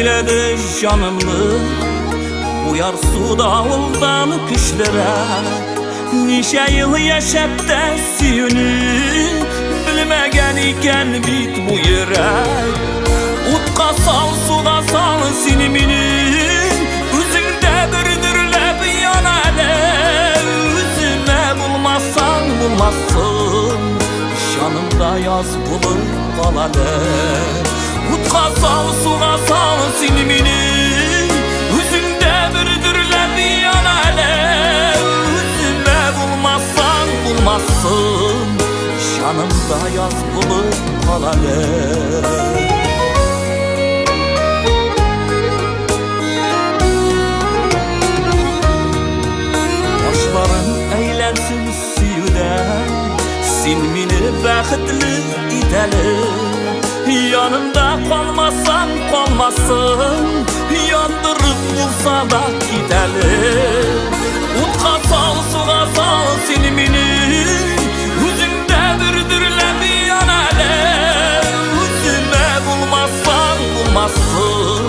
eyledi canımlı. Uyar su davuldan kışlara. Nice yıl yaşap da suyunu bilmegen iken bit bu yürek. Utka sal suda sal sinimini. Üzümde bürdürlep yanalı. Üzüme bulmazsan bulmazsın. Canımda yaz bulup kalalı. Utka sal suda sal sinimini. Üzümde bürdürlep yanalı. Üzüme bulmazsan bulmazsın. Canımda yaz bulup kalalı. Eylensin suyuda sinmini bəxtli idəli. Yanımda qalmasan qalmasın, yandırıb bulsa da gidəli. Utqa sal suğa sal sinmini. Üzündə bürdürləb yanalı. Üzümə bulmazsan bulmazsın.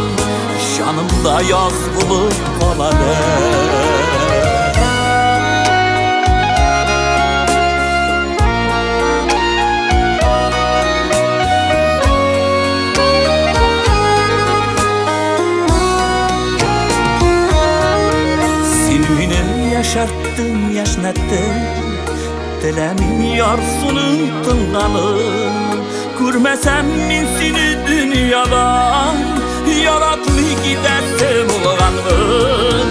Canımda yaz bulub qalalı. Yaşarttın, yaşnattın dilemin yarsunun tınganın. Görmesem min seni dünyadan, yaratmı gidersin ulğanın.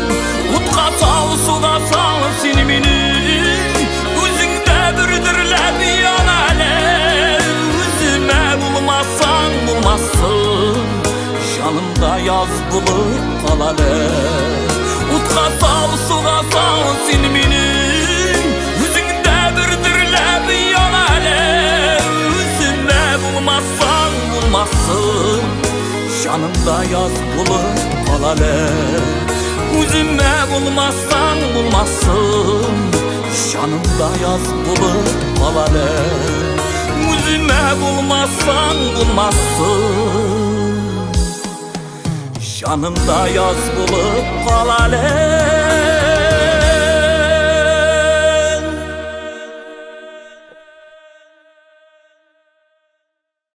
Utka sal suda sal sinimini. Üzündə bürdürləb yanalı. Üzüme bulmazsan bulmazsın. Canımda yaz bulup kalalı. Utka sal suğa sal sinmini. Üzündə bürdürləb yanalı. Üzüme bulmazsan bulmazsın. Canımda yaz bulup kalalı. Üzüme bulmazsan bulmazsın. Canımda yaz bulup kalalı. Üzüme bulmazsan bulmazsın. Canımda yaz bulup kalalı.